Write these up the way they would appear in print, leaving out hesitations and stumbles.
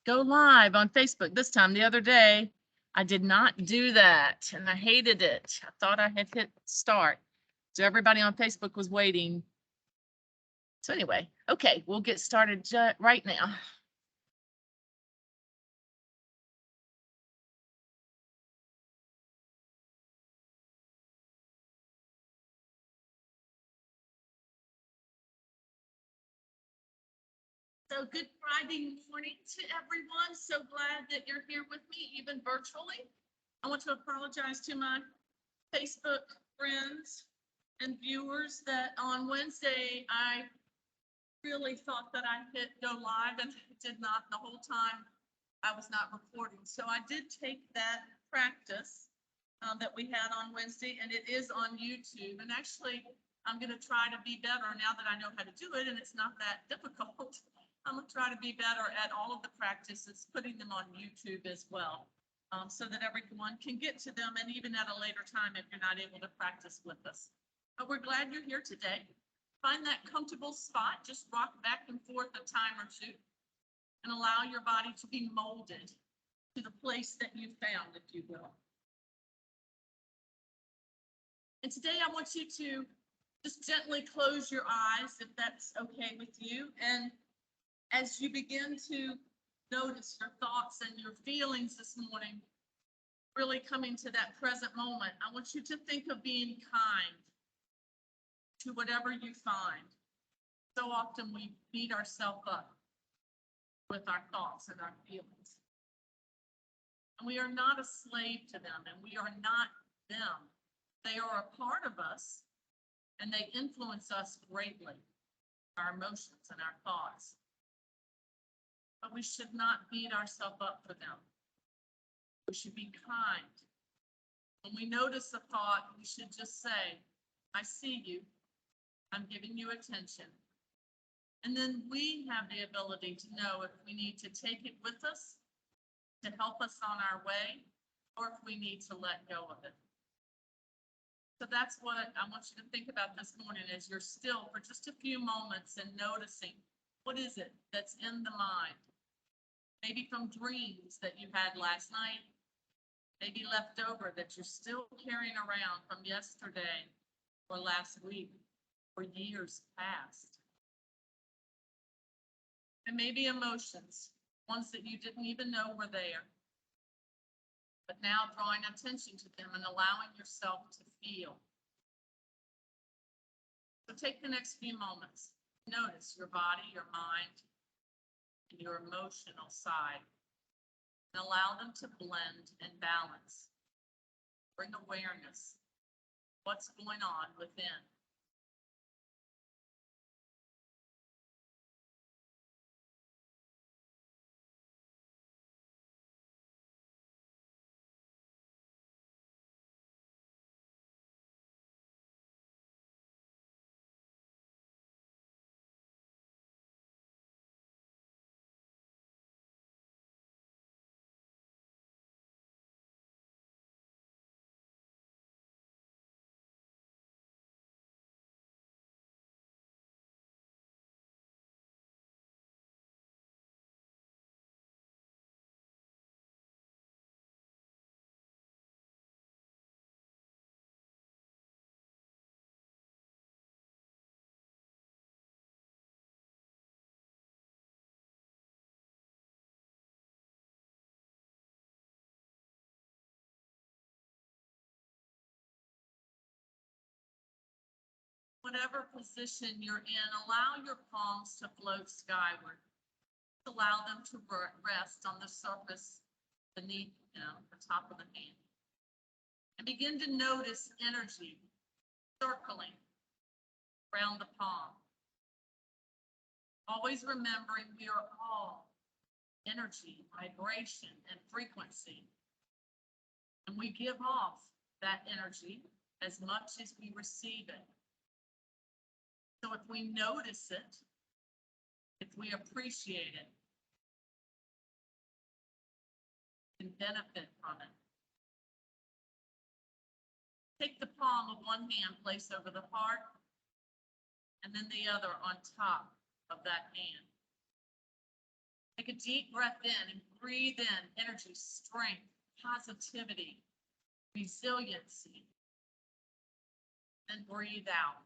go live on Facebook this time. The other day, I did not do that and I hated it. I thought I had hit start. So everybody on Facebook was waiting. So anyway, okay, we'll get started right now. So good Friday morning to everyone. So glad that you're here with me, even virtually. I want to apologize to my Facebook friends and viewers that on Wednesday, I really thought that I hit go live and did not the whole time. I was not recording. So I did take that practice that we had on Wednesday, and it is on YouTube. And actually, I'm going to try to be better now that I know how to do it, and it's not that difficult. I'm going to try to be better at all of the practices, putting them on YouTube as well, so that everyone can get to them, and even at a later time if you're not able to practice with us. But we're glad you're here today. Find that comfortable spot, just rock back and forth a time or two, and allow your body to be molded to the place that you found, if you will. And today I want you to just gently close your eyes, if that's okay with you. And as you begin to notice your thoughts and your feelings this morning, really coming to that present moment, I want you to think of being kind to whatever you find. So often we beat ourselves up with our thoughts and our feelings. And we are not a slave to them, and we are not them. They are a part of us, and they influence us greatly, our emotions and our thoughts. But we should not beat ourselves up for them. We should be kind. When we notice a thought, we should just say, I see you. I'm giving you attention. And then we have the ability to know if we need to take it with us to help us on our way, or if we need to let go of it. So that's what I want you to think about this morning as you're still for just a few moments and noticing what is it that's in the mind. Maybe from dreams that you had last night, maybe left over that you're still carrying around from yesterday or last week or years past. And maybe emotions, ones that you didn't even know were there, but now drawing attention to them and allowing yourself to feel. So take the next few moments, notice your body, your mind, and your emotional side, and allow them to blend and balance. Bring awareness, what's going on within. Whatever position you're in, allow your palms to float skyward. Allow them to rest on the surface beneath the top of the hand. And begin to notice energy circling around the palm. Always remembering we are all energy, vibration, and frequency. And we give off that energy as much as we receive it. So if we notice it, if we appreciate it, and benefit from it. Take the palm of one hand, place over the heart, and then the other on top of that hand. Take a deep breath in and breathe in energy, strength, positivity, resiliency. Then breathe out.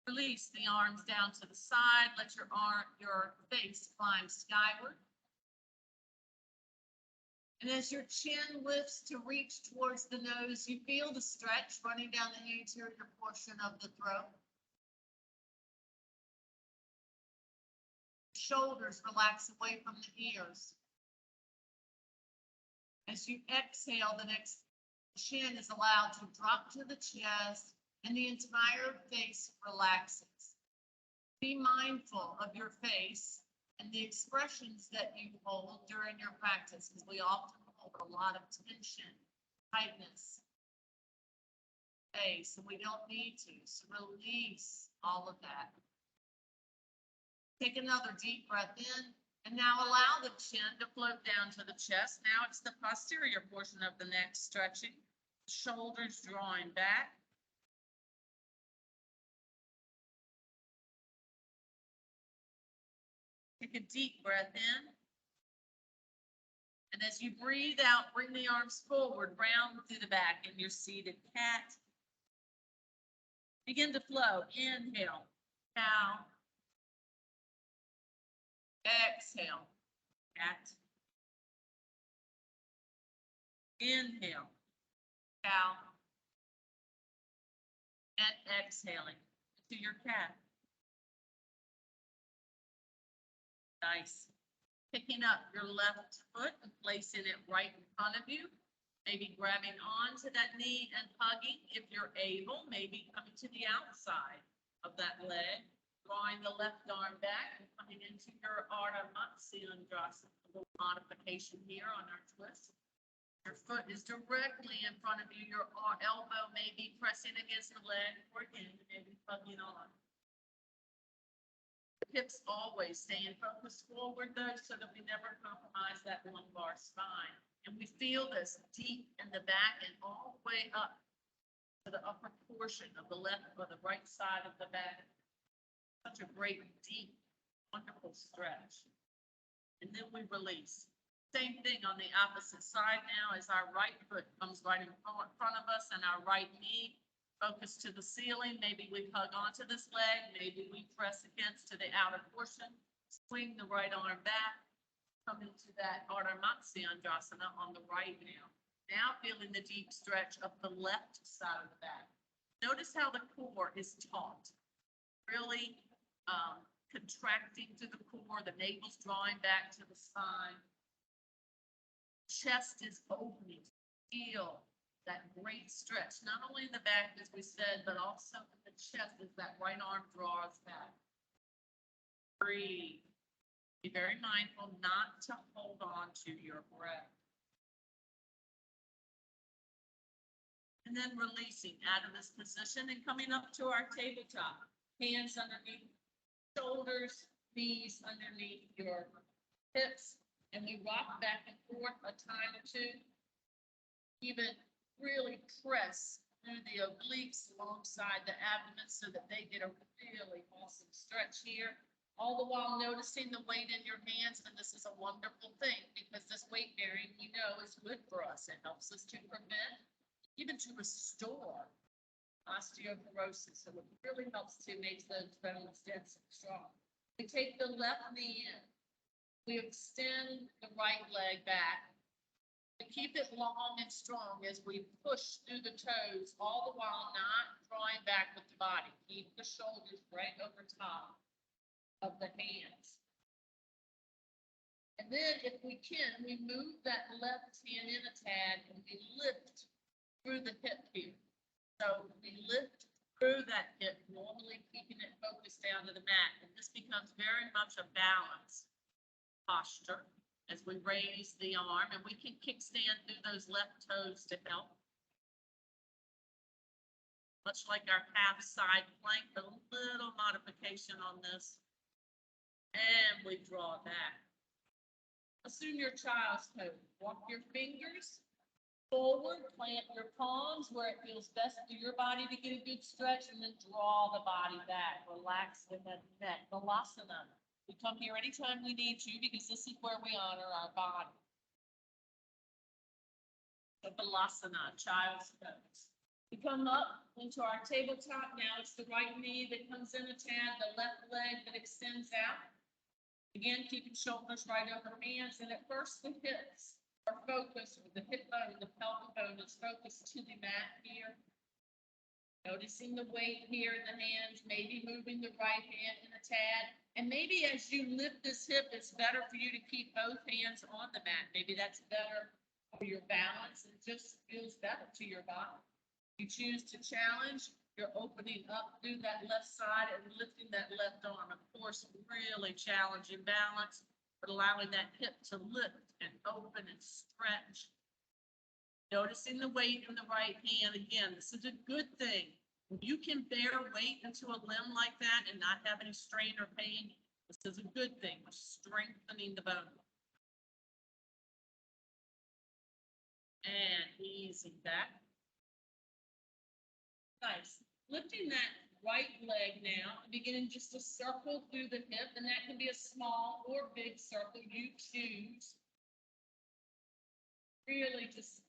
Release the arms down to the side. Let your face climb skyward. And as your chin lifts to reach towards the nose, you feel the stretch running down the anterior portion of the throat. Shoulders relax away from the ears. As you exhale, the next chin is allowed to drop to the chest and the entire face relaxes. Be mindful of your face and the expressions that you hold during your practice, because we often hold a lot of tension, tightness, face, and we don't need to. So release all of that. Take another deep breath in, and now allow the chin to float down to the chest. Now it's the posterior portion of the neck stretching, shoulders drawing back. Take a deep breath in. And as you breathe out, bring the arms forward, round through the back in your seated cat. Begin to flow. Inhale, cow. Exhale, cat. Inhale, cow. And exhaling to your cat. Nice. Picking up your left foot and placing it right in front of you. Maybe grabbing onto that knee and hugging if you're able. Maybe coming to the outside of that leg. Drawing the left arm back and coming into your Ardha Matsyendrasana. A little modification here on our twist. Your foot is directly in front of you. Your elbow may be pressing against the leg, or again, maybe hugging on. Hips always staying focused forward though, so that we never compromise that lumbar spine. And we feel this deep in the back and all the way up to the upper portion of the left or the right side of the back. Such a great, deep, wonderful stretch. And then we release. Same thing on the opposite side now as our right foot comes right in front of us and our right knee. Focus to the ceiling. Maybe we hug onto this leg. Maybe we press against to the outer portion. Swing the right arm back. Come into that Ardha Matsyendrasana on the right now. Now feeling the deep stretch of the left side of the back. Notice how the core is taut. Really contracting to the core. The navel's drawing back to the spine. Chest is opening. Feel that great stretch, not only in the back, as we said, but also in the chest as that right arm draws back. Breathe. Be very mindful not to hold on to your breath. And then releasing out of this position and coming up to our tabletop. Hands underneath shoulders, knees underneath your hips, and we rock back and forth a time or two. Even really press through the obliques alongside the abdomen so that they get a really awesome stretch here. All the while noticing the weight in your hands, and this is a wonderful thing because this weight bearing, you know, is good for us. It helps us to prevent, even to restore osteoporosis. So it really helps to make those bones dense and strong. We take the left knee in. We extend the right leg back. Keep it long and strong as we push through the toes, all the while not drawing back with the body. Keep the shoulders right over top of the hands. And then if we can, we move that left hand in a tad and we lift through the hip here. So we lift through that hip, normally keeping it focused down to the mat. And this becomes very much a balance posture as we raise the arm, and we can kickstand through those left toes to help. Much like our half side plank, a little modification on this. And we draw back. Assume your child's pose. Walk your fingers Forward, plant your palms where it feels best for your body to get a good stretch, and then draw the body back. Relax the head and neck. Balasana. We come here anytime we need to because this is where we honor our body. The Balasana, child's pose. We come up into our tabletop. Now it's the right knee that comes in a tad, the left leg that extends out. Again, keeping shoulders right over hands. And at first, the hips are focused, or the hip bone, the pelvic bone is focused to the mat here. Noticing the weight here in the hands, maybe moving the right hand in a tad. And maybe as you lift this hip, it's better for you to keep both hands on the mat. Maybe that's better for your balance and just feels better to your body. You choose to challenge, you're opening up through that left side and lifting that left arm. Of course, really challenging balance, but allowing that hip to lift and open and stretch. Noticing the weight in the right hand. Again, this is a good thing. When you can bear weight into a limb like that and not have any strain or pain, this is a good thing. We're strengthening the bone. And easing back. Nice. Lifting that right leg now, beginning just to circle through the hip, and that can be a small or big circle, you choose. Really just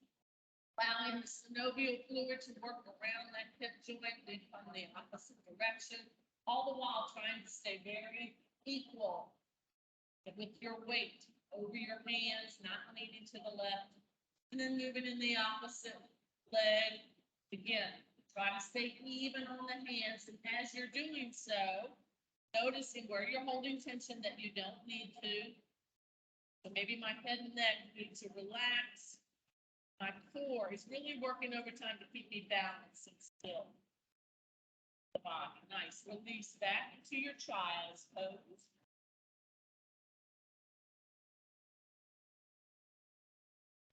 allowing the synovial fluid to work around that hip joint and come the opposite direction, all the while trying to stay very equal with your weight over your hands, not leaning to the left, and then moving in the opposite leg. Again, try to stay even on the hands, and as you're doing so, noticing where you're holding tension that you don't need to. So maybe my head and neck need to relax. My core is really working overtime to keep me balanced and still. The body, nice. Release back into your child's pose.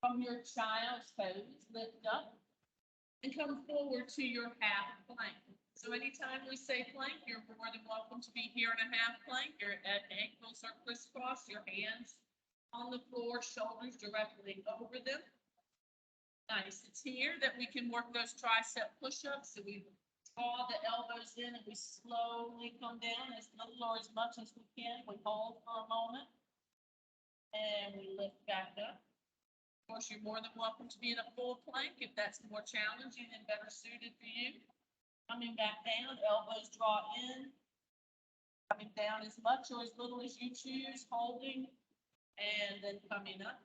From your child's pose, lift up and come forward to your half plank. So anytime we say plank, you're more than welcome to be here in a half plank. Your ankles are crisscrossed, your hands on the floor, shoulders directly over them. Nice. It's here that we can work those tricep push-ups. So we draw the elbows in and we slowly come down as little or as much as we can. We hold for a moment and we lift back up. Of course, you're more than welcome to be in a full plank if that's more challenging and better suited for you. Coming back down, elbows draw in. Coming down as much or as little as you choose, holding, and then coming up.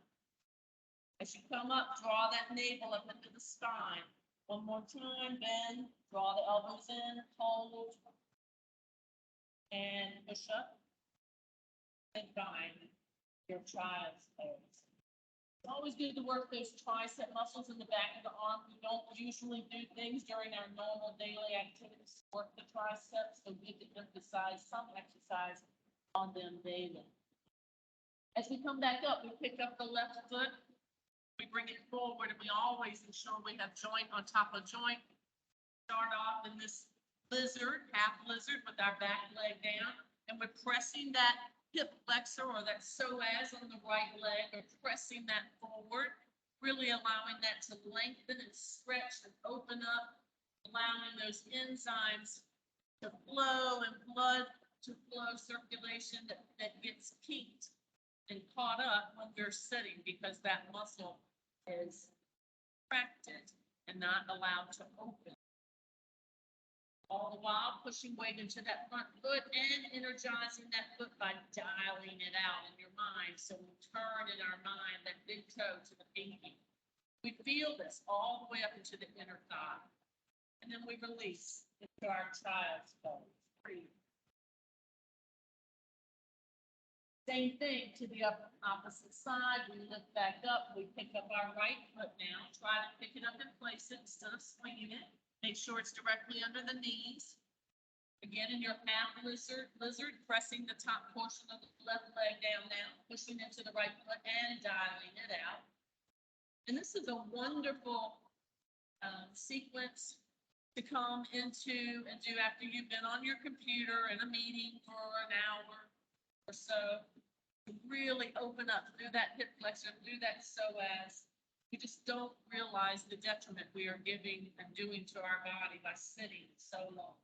As you come up, draw that navel up into the spine. One more time, bend, draw the elbows in, hold, and push up, and bind your child's pose. It's always good to work those tricep muscles in the back of the arm. We don't usually do things during our normal daily activities to work the triceps, so we can emphasize some exercise on them daily. As we come back up, we pick up the left foot. We bring it forward, and we always ensure we have joint on top of joint. Start off in this lizard, half lizard, with our back leg down, and we're pressing that hip flexor or that psoas on the right leg, or pressing that forward, really allowing that to lengthen and stretch and open up, allowing those enzymes to flow and blood to flow, circulation that gets peaked and caught up when you're sitting, because that muscle is contracted and not allowed to open. All the while pushing weight into that front foot and energizing that foot by dialing it out in your mind. So we turn in our mind that big toe to the pinky. We feel this all the way up into the inner thigh. And then we release into our child's pose. Breathe. Same thing to the opposite side. We lift back up. We pick up our right foot now. Try to pick it up and place it instead of swinging it. Make sure it's directly under the knees. Again, in your half lizard, pressing the top portion of the left leg down now, pushing into the right foot and dialing it out. And this is a wonderful sequence to come into and do after you've been on your computer in a meeting for an hour or so. To really open up through that hip flexor, through that psoas. We just don't realize the detriment we are giving and doing to our body by sitting so long.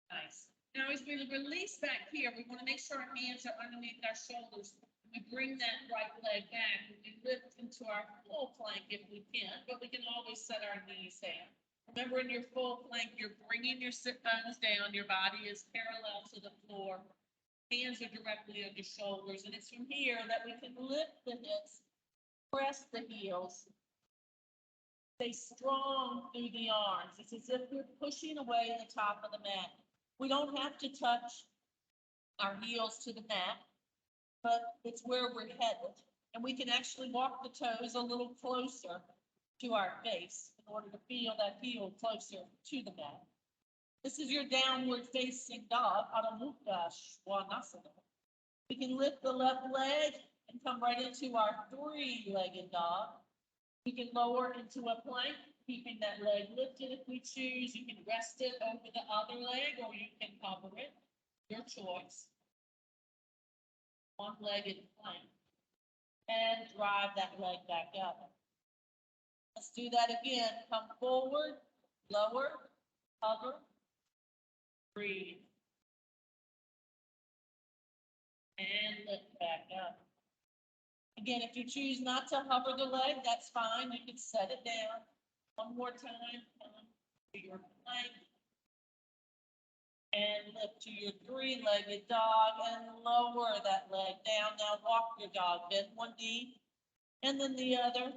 Nice. Now, as we release back here, we want to make sure our hands are underneath our shoulders. We bring that right leg back. We lift into our full plank if we can, but we can always set our knees down. Remember, in your full plank, you're bringing your sit bones down. Your body is parallel to the floor. Hands are directly on your shoulders, and it's from here that we can lift the hips, press the heels, stay strong through the arms. It's as if we're pushing away the top of the mat. We don't have to touch our heels to the mat, but it's where we're headed. And we can actually walk the toes a little closer to our face in order to feel that heel closer to the mat. This is your downward facing dog, Adho Mukha Svanasana. We can lift the left leg and come right into our three-legged dog. We can lower into a plank, keeping that leg lifted if we choose. You can rest it over the other leg, or you can cover it, your choice. One-legged plank. And drive that leg back up. Let's do that again. Come forward, lower, cover, breathe. And lift back up. Again, if you choose not to hover the leg, that's fine. You can set it down. One more time. Come to your plank. And lift to your three-legged dog and lower that leg down. Now walk your dog. Bend one knee and then the other.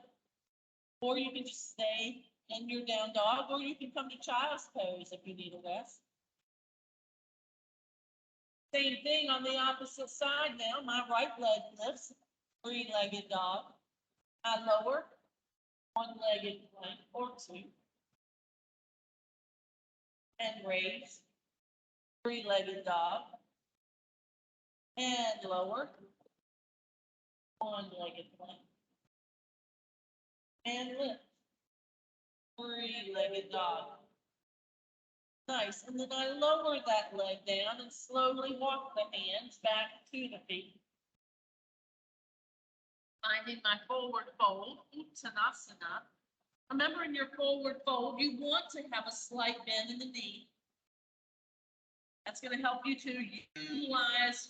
Or you can just stay in your down dog, or you can come to child's pose if you need a rest. Same thing on the opposite side now. My right leg lifts, three-legged dog. I lower, one-legged plank or two. And raise, three-legged dog. And lower, one-legged plank. And lift, three-legged dog. Nice, and then I lower that leg down and slowly walk the hands back to the feet. Finding my forward fold, Uttanasana. Remember, in your forward fold, you want to have a slight bend in the knee. That's going to help you to utilize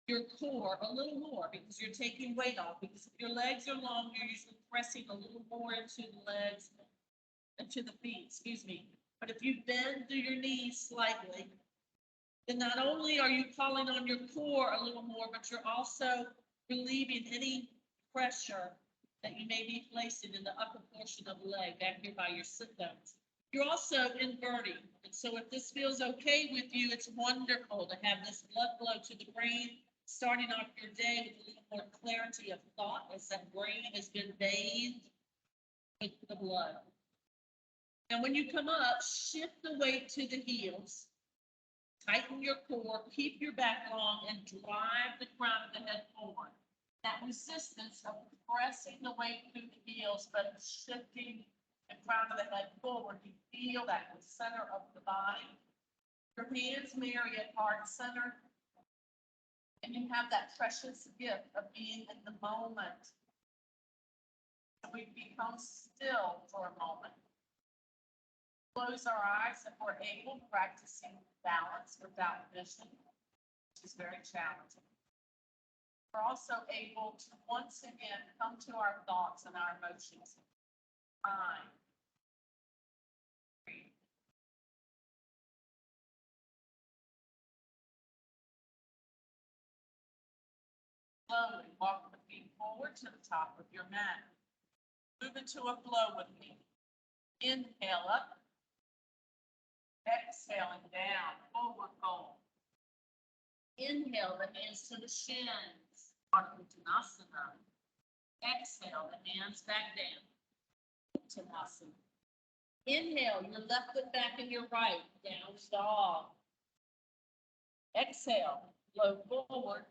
your core a little more because you're taking weight off. Because if your legs are long, you're usually pressing a little more into the legs, into the feet, excuse me. But if you bend through your knees slightly, then not only are you calling on your core a little more, but you're also relieving any pressure that you may be placing in the upper portion of the leg back here by your sit bones. You're also inverting. And so if this feels okay with you, it's wonderful to have this blood flow to the brain, starting off your day with a little more clarity of thought as that brain has been bathed with the blood. And when you come up, shift the weight to the heels, tighten your core, keep your back long, and drive the crown of the head forward. That resistance of pressing the weight through the heels, but shifting the crown of the head forward, you feel that in the center of the body. Your hands marry at heart center, and you have that precious gift of being in the moment. We become still for a moment. Close our eyes if we're able, practicing balance without vision, which is very challenging. We're also able to once again come to our thoughts and our emotions. Mind. Breathe. Slowly walk the feet forward to the top of your mat. Move into a flow with me. Inhale up. Exhaling down, forward fold. Inhale the hands to the shins, Uttanasana. Exhale the hands back down, Uttanasana. Inhale your left foot back and your right, down dog. Exhale, flow forward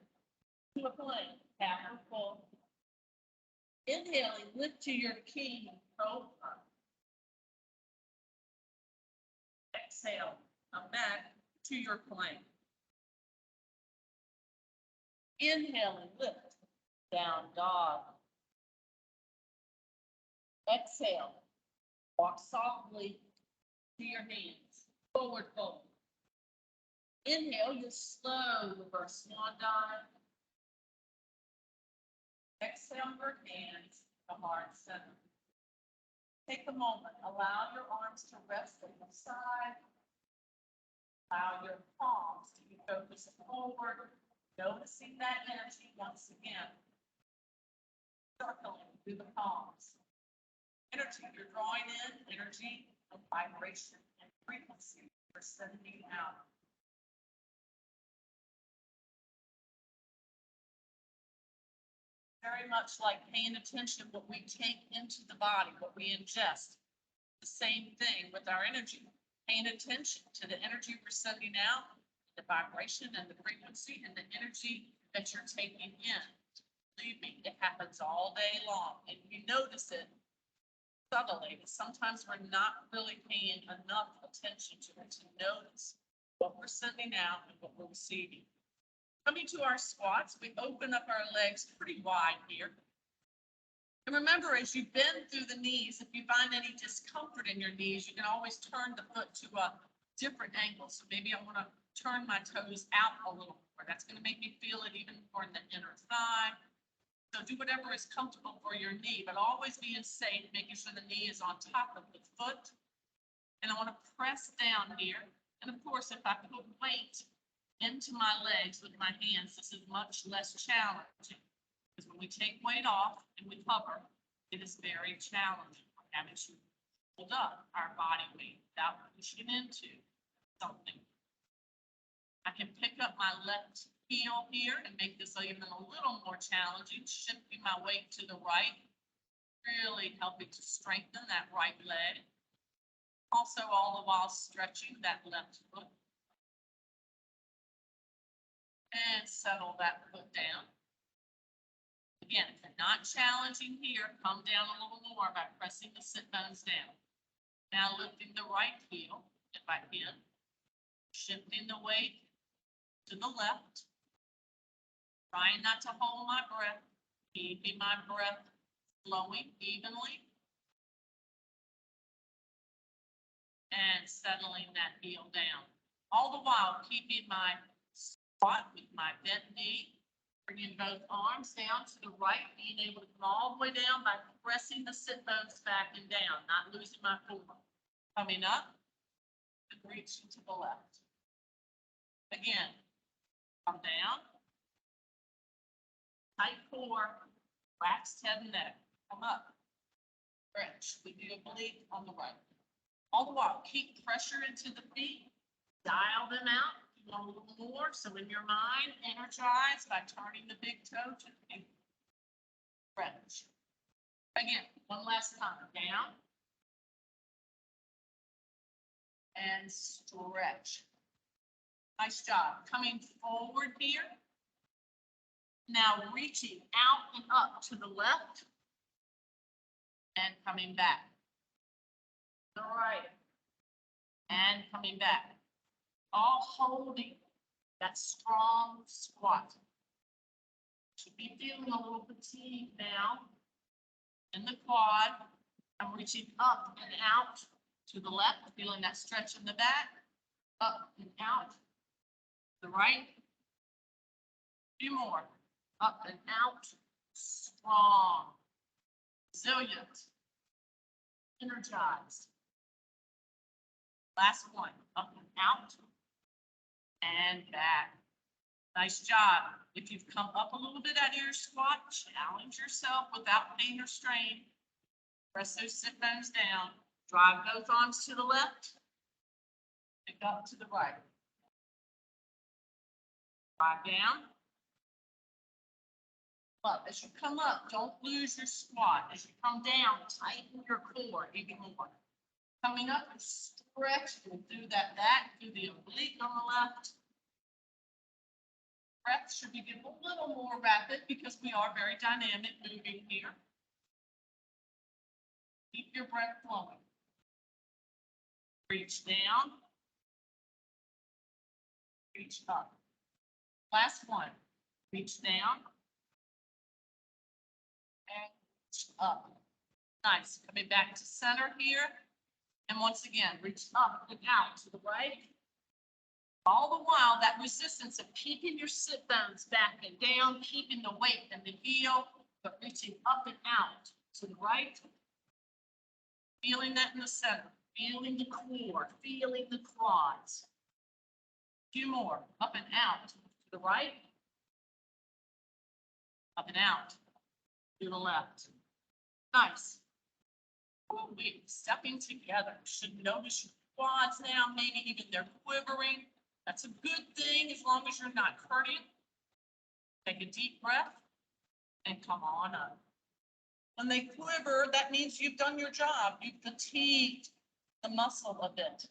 to a plank, half or full. Inhaling, lift to your king cobra. Exhale, come back to your plank. Inhale and lift, down dog. Exhale. Walk softly to your hands. Forward fold. Inhale, your slow reverse swan dive. Exhale your hands to heart center. Take a moment. Allow your arms to rest at the side. Allow your palms to be focused forward. Noticing that energy once again. Circling through the palms. Energy you're drawing in, energy of vibration and frequency you're sending out. Very much like paying attention what we take into the body, what we ingest. The same thing with our energy. Paying attention to the energy we're sending out, the vibration and the frequency and the energy that you're taking in. Believe me, it happens all day long, and you notice it subtly. Sometimes we're not really paying enough attention to it to notice what we're sending out and what we're receiving. Coming to our squats, we open up our legs pretty wide here. And remember, as you bend through the knees, if you find any discomfort in your knees, you can always turn the foot to a different angle. So maybe I want to turn my toes out a little more. That's going to make me feel it even more in the inner thigh. So do whatever is comfortable for your knee, but always being safe, making sure the knee is on top of the foot. And I want to press down here. And of course, if I put weight into my legs with my hands, this is much less challenging. Because when we take weight off and we hover, it is very challenging. We're having to hold up our body weight without pushing into something. I can pick up my left heel here and make this even a little more challenging, shifting my weight to the right, really helping to strengthen that right leg. Also, all the while stretching that left foot. And settle that foot down. Again, if you're not challenging here, come down a little more by pressing the sit bones down. Now lifting the right heel, if I can. Shifting the weight to the left. Trying not to hold my breath. Keeping my breath flowing evenly. And settling that heel down. All the while keeping my squat with my bent knee. Bringing both arms down to the right, being able to come all the way down by pressing the sit bones back and down, not losing my form. Coming up and reaching to the left. Again, come down. Tight core, relaxed head and neck. Come up. Stretch. We do a oblique on the right. All the while, keep pressure into the feet. Dial them out. A little more, so in your mind, energize by turning the big toe to the big stretch. Again, one last time, down and stretch. Nice job. Coming forward here. Now reaching out and up to the left and coming back. To the right and coming back. All holding that strong squat. Should be feeling a little fatigue now in the quad. I'm reaching up and out to the left, feeling that stretch in the back, up and out. The right, a few more, up and out, strong, resilient, energized. Last one, up and out. And back. Nice job. If you've come up a little bit out of your squat, challenge yourself without pain or strain. Press those sit bones down. Drive both arms to the left. Pick up to the right. Drive down. Up. As you come up, don't lose your squat. As you come down, tighten your core even more. Coming up and stretching through that back, through the oblique on the left. Breath should be getting a little more rapid because we are very dynamic moving here. Keep your breath flowing. Reach down. Reach up. Last one. Reach down. And reach up. Nice. Coming back to center here. And once again, reach up and out to the right. All the while, that resistance of keeping your sit bones back and down, keeping the weight and the heel, but reaching up and out to the right. Feeling that in the center, feeling the core, feeling the quads. A few more, up and out to the right. Up and out to the left. Nice. We're stepping together. Should notice your quads now, maybe even they're quivering. That's a good thing as long as you're not hurting. Take a deep breath and come on up. When they quiver, that means you've done your job. You've fatigued the muscle a bit.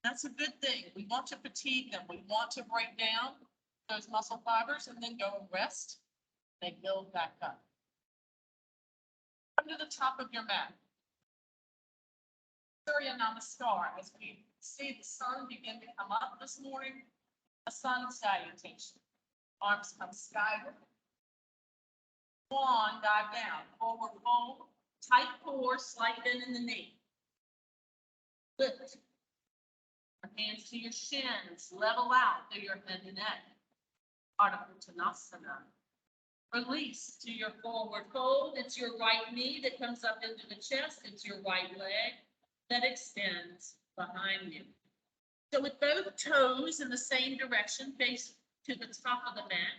That's a good thing. We want to fatigue them. We want to break down those muscle fibers and then go and rest. They build back up. Come to the top of your mat. Surya Namaskar. As we see the sun begin to come up this morning, a sun salutation. Arms come skyward. Swan, dive down, forward fold, tight core, slight bend in the knee. Lift. Your hands to your shins, level out through your head and neck. Ardha Uttanasana. Release to your forward fold. It's your right knee that comes up into the chest. It's your right leg that extends behind you. So with both toes in the same direction, face to the top of the mat.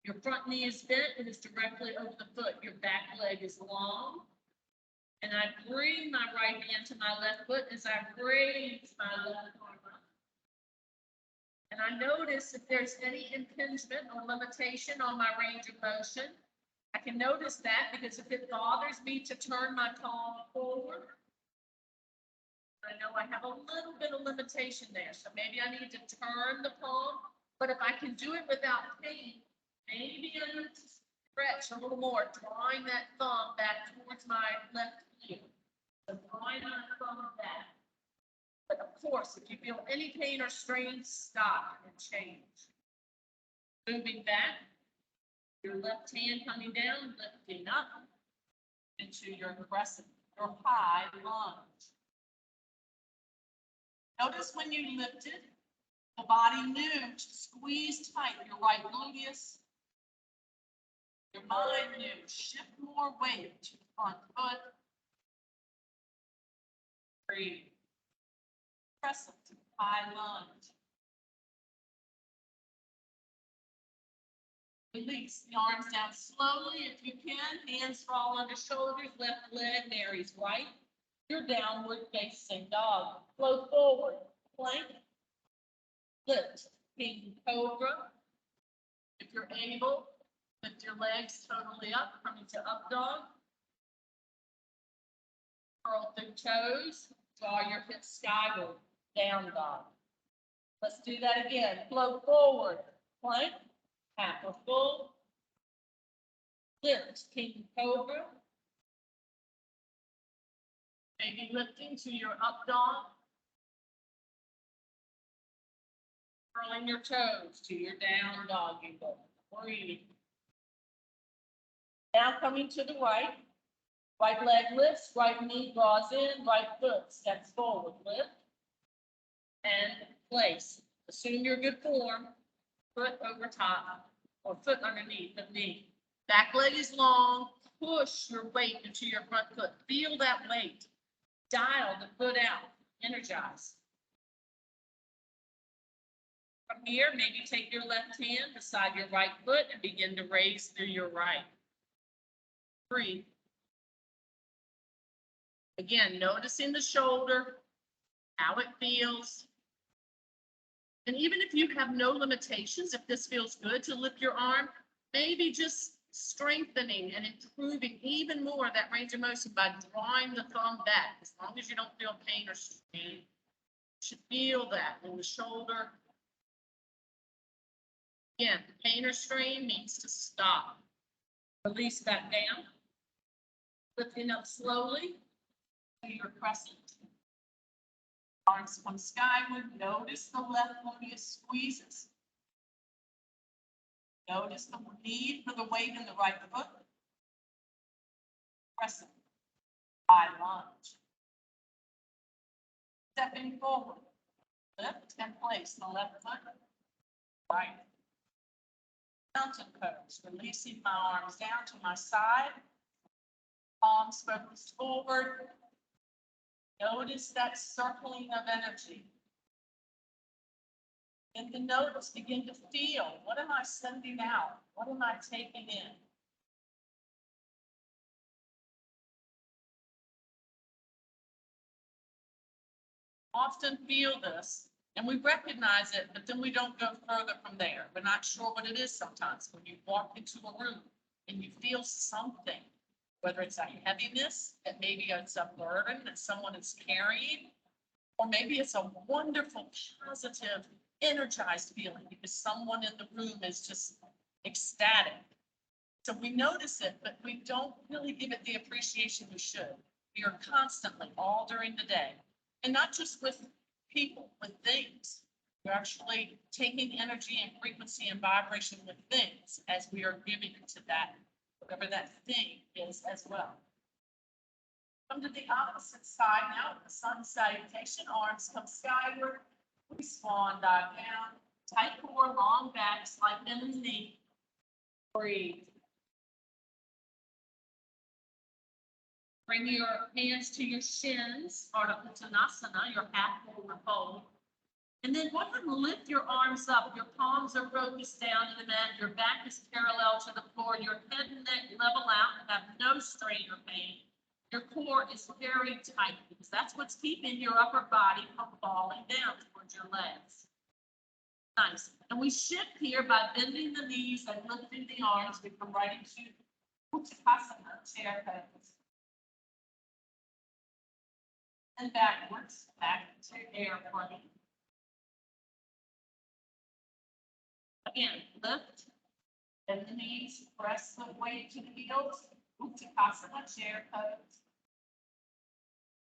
Your front knee is bent and is directly over the foot. Your back leg is long. And I bring my right hand to my left foot as I raise my left arm up. And I notice if there's any impingement or limitation on my range of motion. I can notice that because if it bothers me to turn my palm forward, I know I have a little bit of limitation there. So maybe I need to turn the palm, but if I can do it without pain, maybe I need to stretch a little more, drawing that thumb back towards my left heel. So drawing my thumb back. But of course, if you feel any pain or strain, stop and change. Moving back, your left hand coming down, lifting up into your crescent, your high lunge. Notice when you lifted, the body knew to squeeze tight your right gluteus. Your mind knew shift more weight to the front foot. Breathe. Crescent, high lunge. Release the arms down slowly if you can. Hands fall under shoulders. Left leg marries right. Your downward facing dog. Flow forward. Plank. Lift. King cobra. If you're able, lift your legs totally up. Coming to up dog. Curl through toes. Draw your hips skyward. Down dog. Let's do that again. Flow forward. Plank. Half a full. Lift. King cobra. Maybe lifting to your up dog. Curling your toes to your down doggy dog. Breathe. Now coming to the right. Right leg lifts, right knee draws in, right foot steps forward. Lift and place. Assume your good form. Foot over top or foot underneath the knee. Back leg is long. Push your weight into your front foot. Feel that weight. Dial the foot out. Energize. From here, maybe take your left hand beside your right foot and begin to raise through your right. Breathe. Again, noticing the shoulder, how it feels. And even if you have no limitations, if this feels good to lift your arm, maybe just strengthening and improving even more that range of motion by drawing the thumb back. As long as you don't feel pain or strain, you should feel that in the shoulder. Again, pain or strain means to stop. Release that down. Lifting up slowly to your crescent. Arms come skyward. Notice the left gluteus squeezes. Notice the need for the weight in the right foot. Crescent. High lunge. Stepping forward. Lift and place the left foot. Right. Mountain pose. Releasing my arms down to my side. Palms focused forward. Notice that circling of energy. And the notice, begin to feel, what am I sending out? What am I taking in? Often feel this, and we recognize it, but then we don't go further from there. We're not sure what it is sometimes. When you walk into a room and you feel something, whether it's a heaviness, that maybe it's a burden that someone is carrying, or maybe it's a wonderful, positive, energized feeling because someone in the room is just ecstatic. So we notice it, but we don't really give it the appreciation we should. We are constantly, all during the day, and not just with people, with things. We're actually taking energy and frequency and vibration with things as we are giving it to that, whatever that thing is as well. Come to the opposite side now with the sun salutation. Arms come skyward. We swan dive down. Tight core, long back, slight bend in the knee. Breathe. Bring your hands to your shins, Ardha Uttanasana, your half forward fold. And then go ahead and lift your arms up. Your palms are focused down to the mat. Your back is parallel to the floor. Your head and neck level out and have no strain or pain. Your core is very tight because that's what's keeping your upper body from falling down towards your legs. Nice. And we shift here by bending the knees and lifting the arms. We come right into Uttanasana, chair pose. And backwards, back to airplane. Again, lift, bend the knees, press the weight to the heels, Uttanasana, chair pose.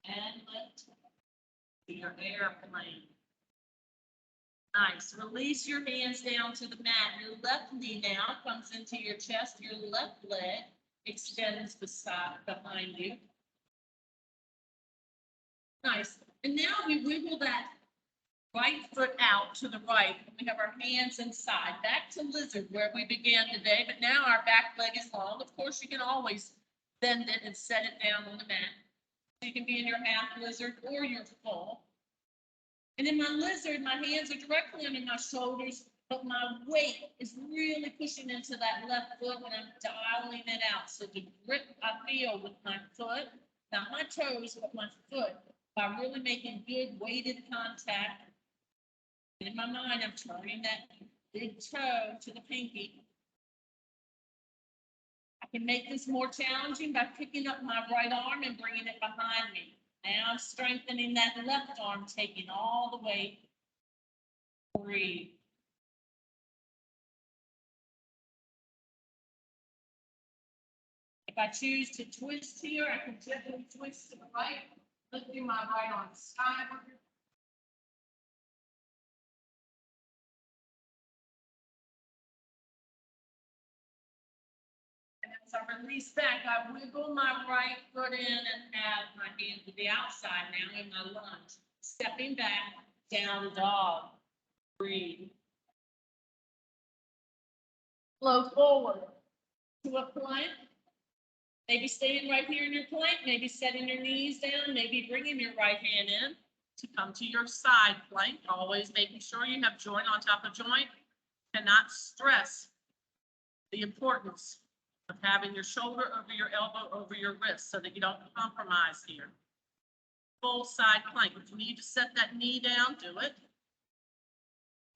And lift to your airplane. Nice. Release your hands down to the mat. Your left knee now comes into your chest. Your left leg extends behind you. Nice. And now we wiggle that right foot out to the right. We have our hands inside. Back to lizard where we began today, but now our back leg is long. Of course, you can always bend it and set it down on the mat. So you can be in your half lizard or your full. And in my lizard, my hands are directly under my shoulders, but my weight is really pushing into that left foot and I'm dialing it out. So the grip I feel with my foot, not my toes, but my foot, by really making good weighted contact. And in my mind, I'm turning that big toe to the pinky. I can make this more challenging by picking up my right arm and bringing it behind me. Now I'm strengthening that left arm, taking all the weight. Breathe. If I choose to twist here, I can gently twist to the right, lifting my right arm skyward. And as I release back, I wiggle my right foot in and have my hand to the outside now in my lunge. Stepping back, down dog. Breathe. Flow forward to a plank. Maybe staying right here in your plank, maybe setting your knees down, maybe bringing your right hand in to come to your side plank. Always making sure you have joint on top of joint. Cannot stress the importance of having your shoulder over your elbow over your wrist so that you don't compromise here. Full side plank. If you need to set that knee down, do it.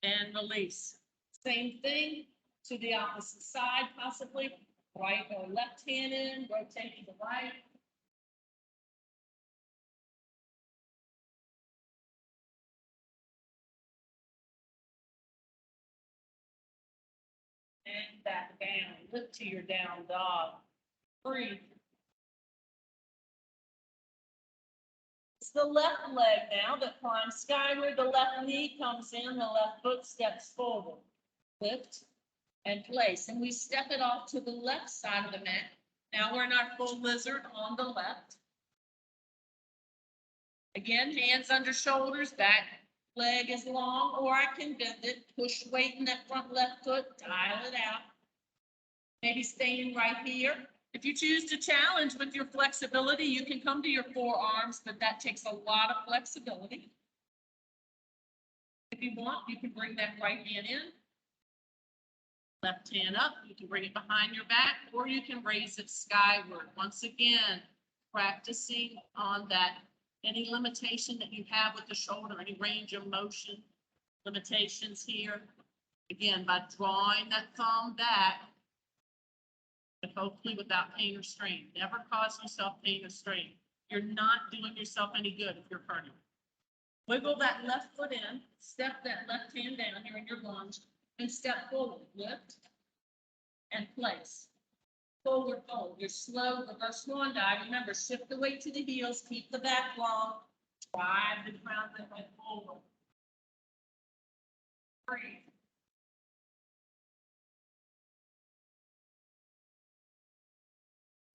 And release. Same thing to the opposite side, possibly. Right or left hand in, rotating the right. And back down. Lift to your down dog. Breathe. It's the left leg now that climbs skyward. The left knee comes in. The left foot steps forward. Lift and place. And we step it off to the left side of the mat. Now we're in our full lizard on the left. Again, hands under shoulders, back leg is long, or I can bend it, push weight in that front left foot, dial it out. Maybe staying right here. If you choose to challenge with your flexibility, you can come to your forearms, but that takes a lot of flexibility. If you want, you can bring that right hand in. Left hand up, you can bring it behind your back, or you can raise it skyward. Once again, practicing on that, any limitation that you have with the shoulder, any range of motion limitations here. Again, by drawing that thumb back, but hopefully without pain or strain. Never cause yourself pain or strain. You're not doing yourself any good if you're hurting. Wiggle that left foot in, step that left hand down here in your lunge, and step forward. Lift and place. Forward fold. Your slow reverse swan dive. Remember, shift the weight to the heels, keep the back long, drive the crown of the head forward. Breathe.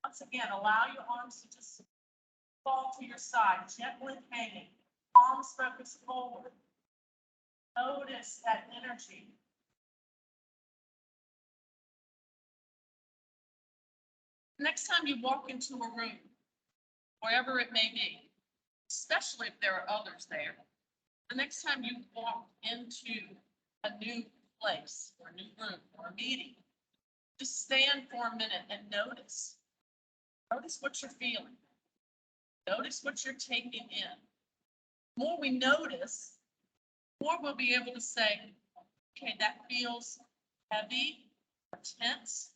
Once again, allow your arms to just fall to your side, gently hanging, palms focus forward. Notice that energy. Next time you walk into a room, wherever it may be, especially if there are others there, the next time you walk into a new place or a new room or a meeting, just stand for a minute and notice. Notice what you're feeling. Notice what you're taking in. The more we notice, the more we'll be able to say, okay, that feels heavy or tense.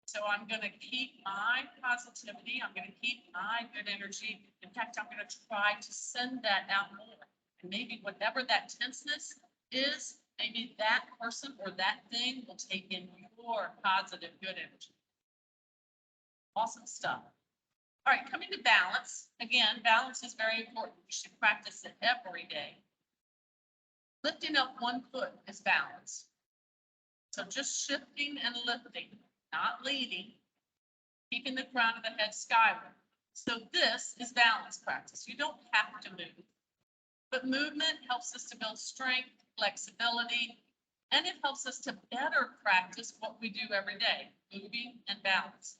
So I'm going to keep my positivity. I'm going to keep my good energy. In fact, I'm going to try to send that out more. And maybe whatever that tenseness is, maybe that person or that thing will take in your positive, good energy. Awesome stuff. All right, coming to balance. Again, balance is very important. You should practice it every day. Lifting up one foot is balance. So just shifting and lifting, not leaning, keeping the crown of the head skyward. So this is balance practice. You don't have to move, but movement helps us to build strength, flexibility, and it helps us to better practice what we do every day, moving and balance.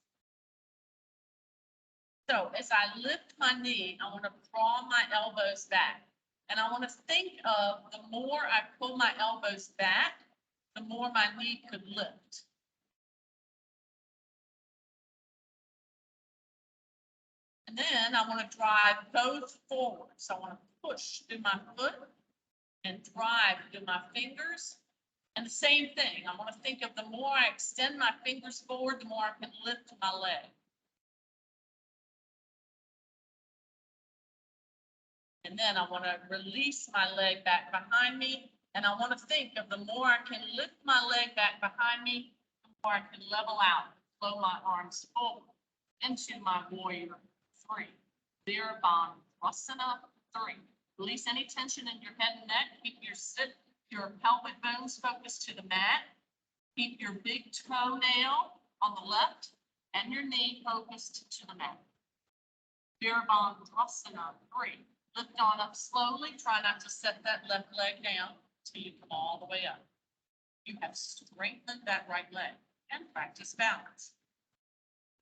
So as I lift my knee, I want to draw my elbows back. And I want to think of the more I pull my elbows back, the more my knee could lift. And then I want to drive both forward. So I want to push through my foot and drive through my fingers. And the same thing, I want to think of the more I extend my fingers forward, the more I can lift my leg. And then I want to release my leg back behind me. And I want to think of the more I can lift my leg back behind me, the more I can level out, flow my arms forward into my warrior 3. Virabhadrasana 3. Release any tension in your head and neck. Keep your pelvic bones focused to the mat. Keep your big toenail on the left and your knee focused to the mat. Virabhadrasana 3. Lift on up slowly. Try not to set that left leg down until you come all the way up. You have strengthened that right leg and practice balance.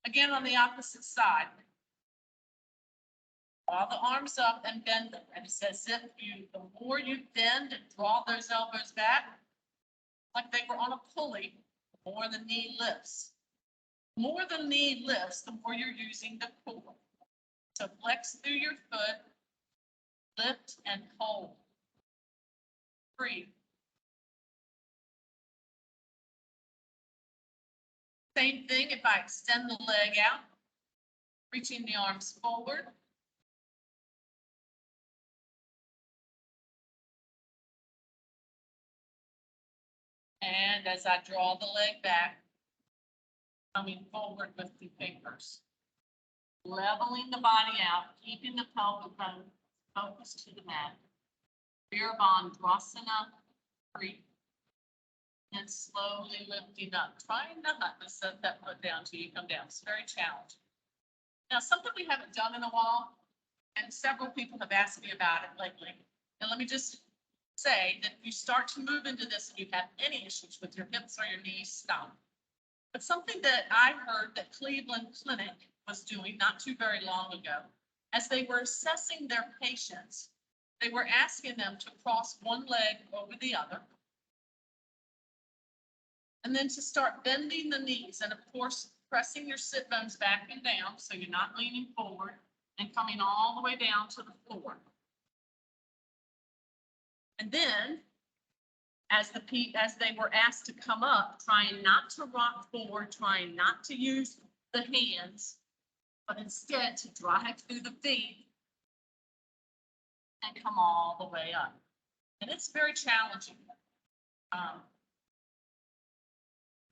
Again, on the opposite side. Draw the arms up and bend them. And it's as if the more you bend and draw those elbows back, like they were on a pulley, the more the knee lifts. The more the knee lifts, the more you're using the core. So flex through your foot. Lift and hold. Breathe. Same thing if I extend the leg out, reaching the arms forward. And as I draw the leg back, coming forward with the fingers. Leveling the body out, keeping the pelvic bone focused to the mat. Virabhadrasana 3. And slowly lifting up. Trying not to set that foot down till you come down. It's very challenging. Now, something we haven't done in a while And several people have asked me about it lately. And let me just say that if you start to move into this and you have any issues with your hips or your knees, stop. But something that I heard that Cleveland Clinic was doing not too very long ago, as they were assessing their patients, they were asking them to cross one leg over the other. And then to start bending the knees and of course, pressing your sit bones back and down so you're not leaning forward and coming all the way down to the floor. And then as they were asked to come up, trying not to rock forward, trying not to use the hands, but instead to drive through the feet and come all the way up. And it's very challenging.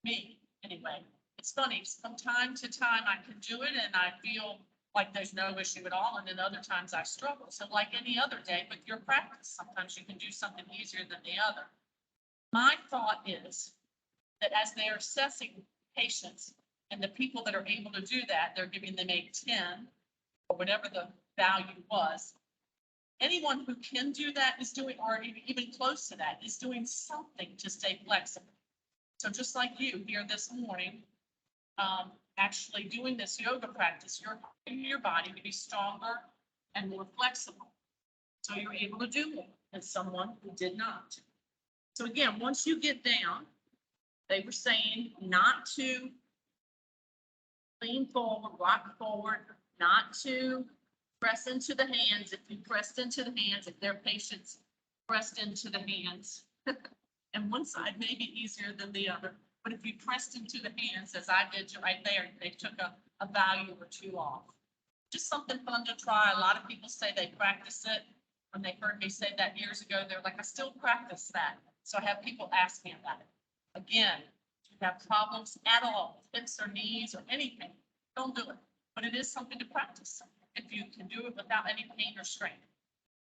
Me, anyway. It's funny, from time to time I can do it and I feel like there's no issue at all, and then other times I struggle. So like any other day, with your practice, sometimes you can do something easier than the other. My thought is that as they're assessing patients and the people that are able to do that, they're giving them a 10 or whatever the value was. Anyone who can do that is doing, or even close to that, is doing something to stay flexible. So just like you here this morning, actually doing this yoga practice, you're helping your body to be stronger and more flexible. So you're able to do more than someone who did not. So again, once you get down, they were saying not to lean forward, rock forward, not to press into the hands. If you pressed into the hands, if their patients pressed into the hands, and one side may be easier than the other, but if you pressed into the hands, as I did right there, they took a value or two off. Just something fun to try. A lot of people say they practice it. When they heard me say that years ago, they're like, I still practice that. So I have people ask me about it. Again, if you have problems at all, hips or knees or anything, don't do it. But it is something to practice if you can do it without any pain or strain.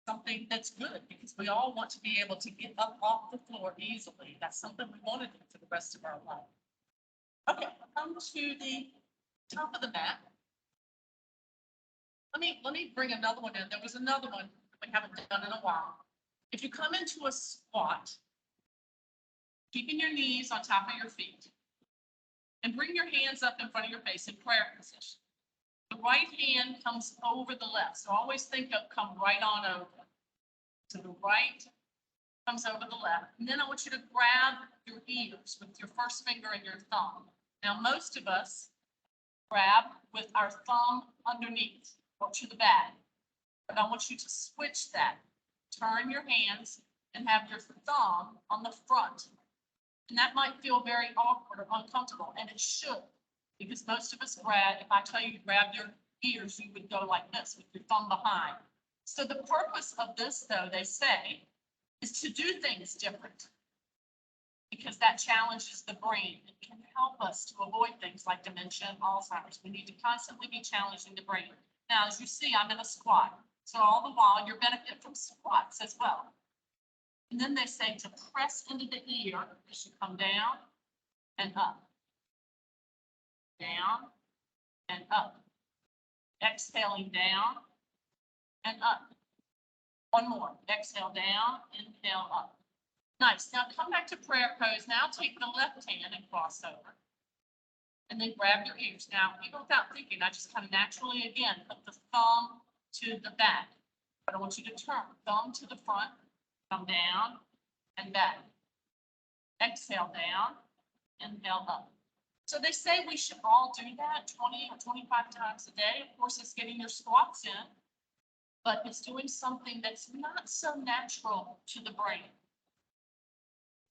Something that's good, because we all want to be able to get up off the floor easily. That's something we want to do for the rest of our life. Okay, come to the top of the mat. Let me bring another one in. There was another one we haven't done in a while. If you come into a squat, keeping your knees on top of your feet, and bring your hands up in front of your face in prayer position. The right hand comes over the left. So always think of come right on over. So the right comes over the left. And then I want you to grab your ears with your first finger and your thumb. Now, most of us grab with our thumb underneath or to the back. But I want you to switch that. Turn your hands and have your thumb on the front. And that might feel very awkward or uncomfortable, and it should. Because most of us grab, if I tell you to grab your ears, you would go like this with your thumb behind. So the purpose of this, though, they say, is to do things different. Because that challenges the brain. It can help us to avoid things like dementia and Alzheimer's. We need to constantly be challenging the brain. Now, as you see, I'm in a squat. So all the while, you're benefit from squats as well. And then they say to press into the ear as you come down and up. Down and up. Exhaling down and up. One more. Exhale down, inhale up. Nice. Now come back to prayer pose. Now take the left hand and cross over. And then grab your ears. Now, even without thinking, I just kind of naturally, again, put the thumb to the back. But I want you to turn thumb to the front, come down and back. Exhale down, inhale up. So they say we should all do that 20 or 25 times a day. Of course, it's getting your squats in, but it's doing something that's not so natural to the brain.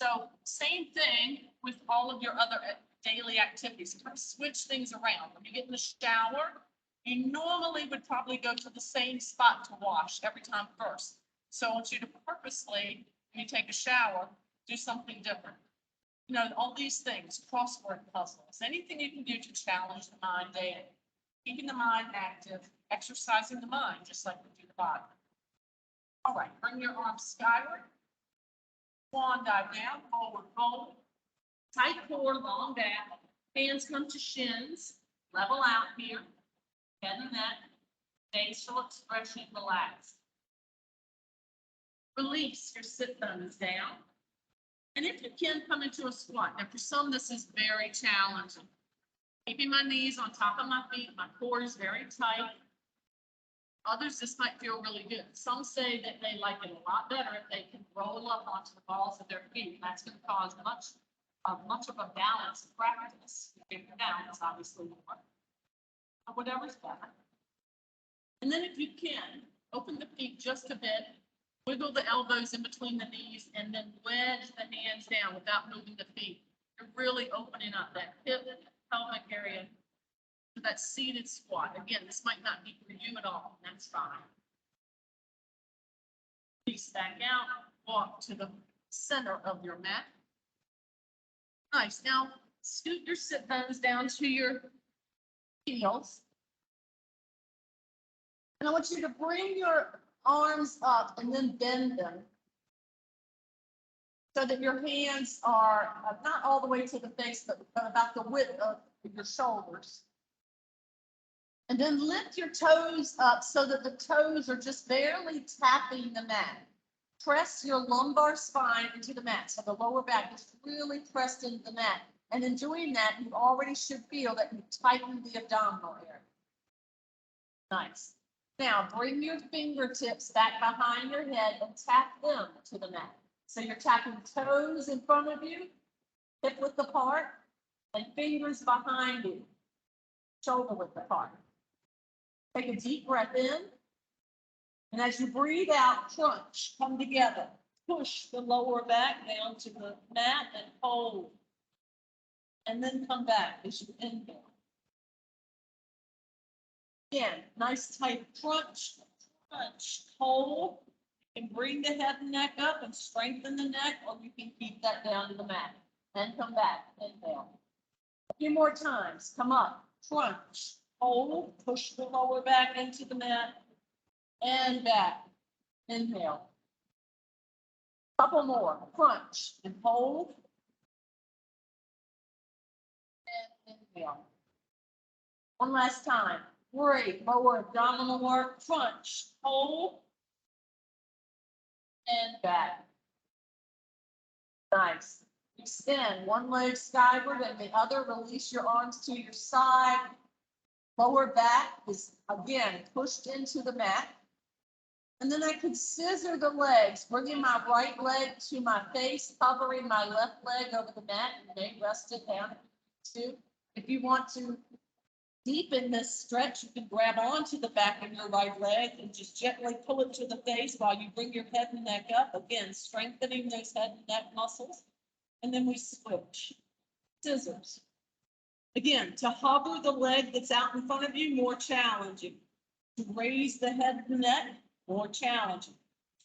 So same thing with all of your other daily activities. Kind of switch things around. When you get in the shower, you normally would probably go to the same spot to wash every time first. So I want you to purposely, when you take a shower, do something different. You know, all these things, crossword puzzles, anything you can do to challenge the mind daily. Keeping the mind active, exercising the mind, just like we do the body. All right, bring your arms skyward. Swan dive down, forward fold. Tight core, long back. Hands come to shins. Level out here. Head and neck. Facial expression relaxed. Release your sit bones down. And if you can, come into a squat. Now, for some, this is very challenging. Keeping my knees on top of my feet, my core is very tight. Others, this might feel really good. Some say that they like it a lot better if they can roll up onto the balls of their feet. That's going to cause much of a balance practice. Bigger balance, obviously more. But whatever's better. And then if you can, open the feet just a bit, wiggle the elbows in between the knees, and then wedge the hands down without moving the feet. You're really opening up that hip and pelvic area for that seated squat. Again, this might not be for you at all, and that's fine. Release back out, walk to the center of your mat. Nice. Now, scoot your sit bones down to your heels. And I want you to bring your arms up and then bend them so that your hands are not all the way to the face, but about the width of your shoulders. And then lift your toes up so that the toes are just barely tapping the mat. Press your lumbar spine into the mat so the lower back is really pressed into the mat. And in doing that, you already should feel that you tighten the abdominal area. Nice. Now, bring your fingertips back behind your head and tap them to the mat. So you're tapping toes in front of you, hip width apart, and fingers behind you, shoulder width apart. Take a deep breath in. And as you breathe out, crunch, come together. Push the lower back down to the mat and hold. And then come back as you inhale. Again, nice tight crunch, hold. You can bring the head and neck up and strengthen the neck, or you can keep that down to the mat. And come back, inhale. A few more times, come up, crunch, hold, push the lower back into the mat, and back, inhale. Couple more, crunch, and hold, and inhale. One last time. Great, lower abdominal work, crunch, hold, and back. Nice. Extend one leg skyward and the other, release your arms to your side. Lower back is, again, pushed into the mat. And then I could scissor the legs, bringing my right leg to my face, covering my left leg over the mat, and may rest it down too. If you want to deepen this stretch, you can grab onto the back of your right leg and just gently pull it to the face while you bring your head and neck up. Again, strengthening those head and neck muscles. And then we switch. Scissors. Again, to hover the leg that's out in front of you, more challenging. To raise the head and neck, more challenging.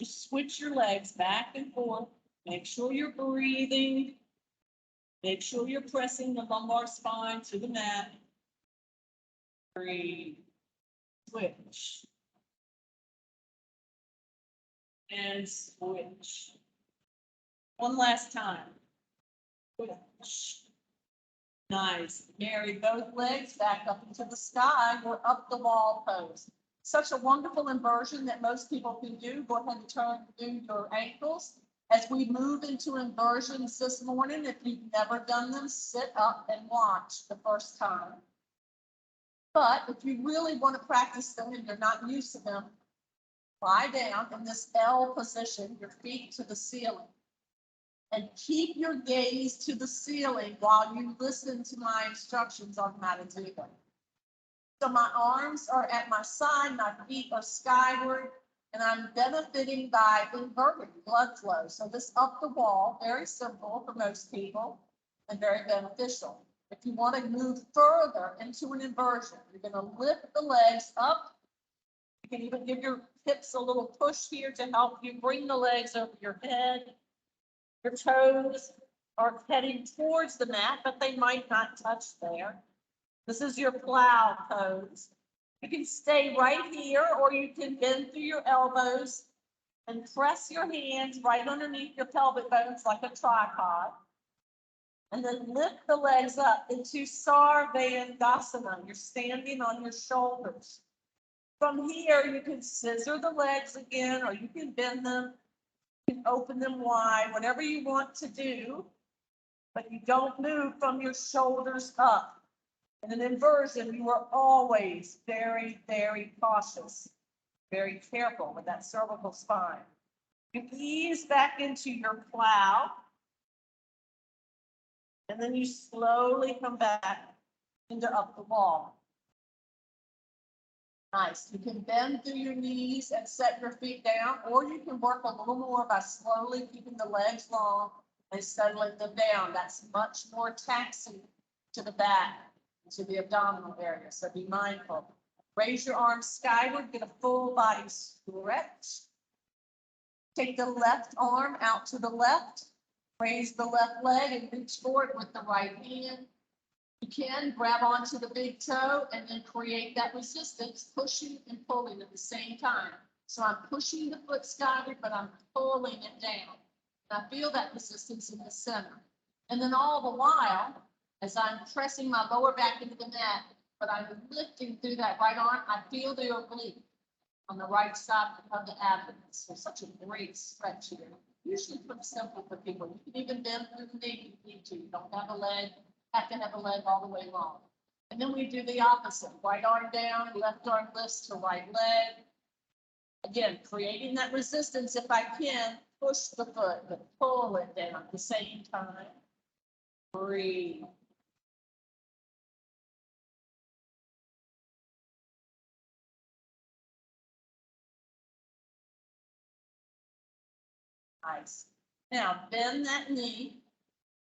Just switch your legs back and forth. Make sure you're breathing. Make sure you're pressing the lumbar spine to the mat. Breathe. Switch. And switch. One last time. Switch. Nice. Marry both legs back up into the sky or up the wall pose. Such a wonderful inversion that most people can do. Go ahead and turn to your ankles. As we move into inversions this morning, if you've never done them, sit up and watch the first time. But if you really want to practice them and you're not used to them, lie down in this L position, your feet to the ceiling. And keep your gaze to the ceiling while you listen to my instructions on how to do them. So my arms are at my side, my feet are skyward, and I'm benefiting by inverted blood flow. So this up the wall, very simple for most people and very beneficial. If you want to move further into an inversion, you're going to lift the legs up. You can even give your hips a little push here to help you bring the legs over your head. Your toes are heading towards the mat, but they might not touch there. This is your plow pose. You can stay right here, or you can bend through your elbows and press your hands right underneath your pelvic bones like a tripod. And then lift the legs up into Sarvandasana. You're standing on your shoulders. From here, you can scissor the legs again, or you can bend them, you can open them wide, whatever you want to do, but you don't move from your shoulders up. In an inversion, you are always very, very cautious, very careful with that cervical spine. You ease back into your plow, and then you slowly come back into up the wall. Nice. You can bend through your knees and set your feet down, or you can work a little more by slowly keeping the legs long and settling them down. That's much more taxing to the back, to the abdominal area, so be mindful. Raise your arms skyward, get a full body stretch. Take the left arm out to the left, raise the left leg and reach forward with the right hand. You can grab onto the big toe and then create that resistance, pushing and pulling at the same time. So I'm pushing the foot skyward, but I'm pulling it down. And I feel that resistance in the center. And then all the while, as I'm pressing my lower back into the mat, but I'm lifting through that right arm, I feel the oblique on the right side of the abdomen. So such a great stretch here. Usually pretty simple for people. You can even bend through the knee if you need to. You don't have a leg, have to have a leg all the way long. And then we do the opposite. Right arm down, left arm lifts to right leg. Again, creating that resistance if I can. Push the foot, but pull it down at the same time. Breathe. Nice. Now bend that knee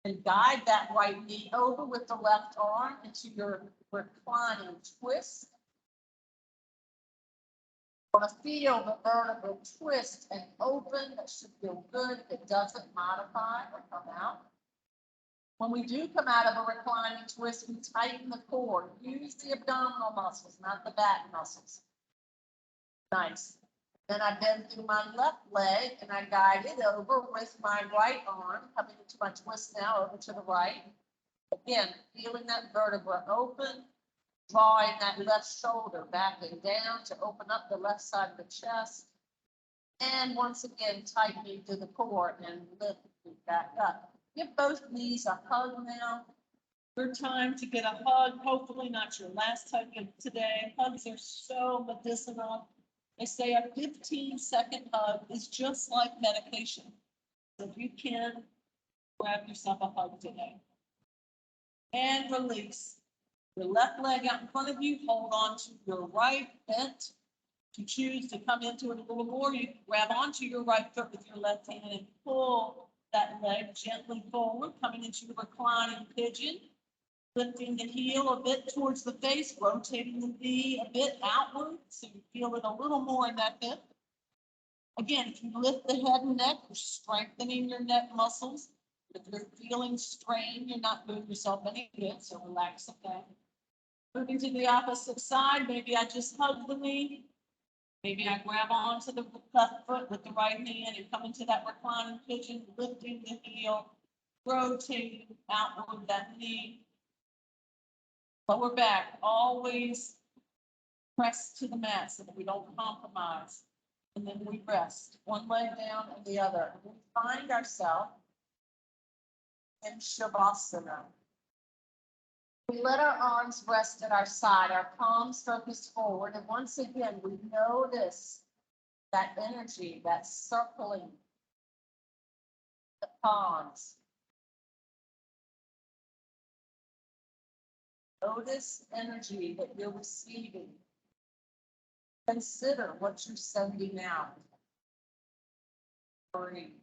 and guide that right knee over with the left arm into your reclining twist. Want to feel the vertebral twist and open. That should feel good. If it doesn't, modify or come out. When we do come out of a reclining twist, we tighten the core. Use the abdominal muscles, not the back muscles. Nice. Then I bend through my left leg and I guide it over with my right arm, coming into my twist now over to the right. Again, feeling that vertebra open, drawing that left shoulder back and down to open up the left side of the chest. And once again, tightening to the core and lifting back up. Give both knees a hug now. Your time to get a hug, hopefully not your last hug of today. Hugs are so medicinal. They say a 15-second hug is just like medication. So if you can, grab yourself a hug today. And release. Your left leg out in front of you, hold on to your right bent. If you choose to come into it a little more, you can grab onto your right foot with your left hand and pull that leg gently forward, coming into your reclining pigeon. Lifting the heel a bit towards the face, rotating the knee a bit outward so you feel it a little more in that hip. Again, if you lift the head and neck, you're strengthening your neck muscles. If you're feeling strain, you're not doing yourself any good, so relax again. Moving to the opposite side, maybe I just hug the knee. Maybe I grab onto the left foot with the right hand and come into that reclining pigeon, lifting the heel, rotating outward that knee. Lower back, always press to the mat so that we don't compromise. And then we rest, one leg down and the other. We find ourselves in Shavasana. We let our arms rest at our side, our palms focused forward. And once again, we notice that energy, that circling, the palms. Notice energy that you're receiving. Consider what you're sending out. Breathe.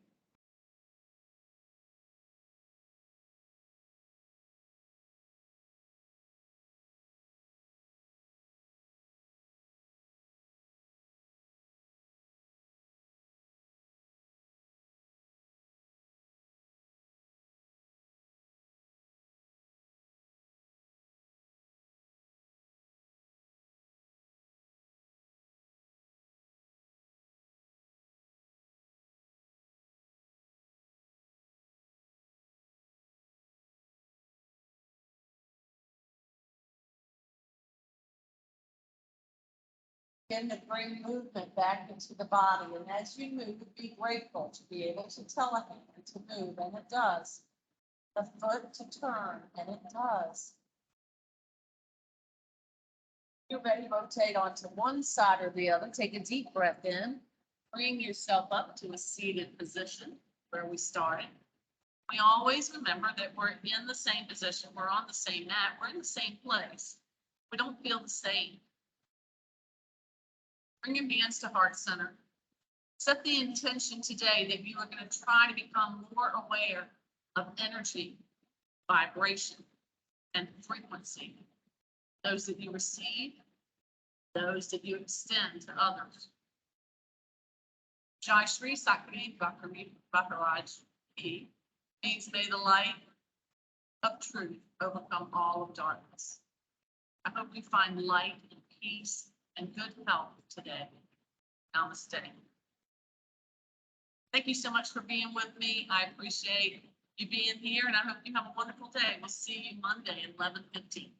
Begin to bring movement back into the body. And as you move, be grateful to be able to tell a hand to move, and it does. The foot to turn, and it does. You're ready to rotate onto one side or the other. Take a deep breath in. Bring yourself up to a seated position where we started. We always remember that we're in the same position. We're on the same mat. We're in the same place. We don't feel the same. Bring your hands to heart center. Set the intention today that you are going to try to become more aware of energy, vibration, and frequency. Those that you receive, those that you extend to others. Jai Shri Sakri Bakaraj means may the light of truth overcome all of darkness. I hope you find light and peace and good health today. Namaste. Thank you so much for being with me. I appreciate you being here, and I hope you have a wonderful day. We'll see you Monday at 11:15.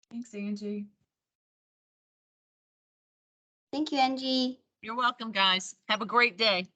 Thanks, Angie. Thank you, Angie. You're welcome, guys. Have a great day.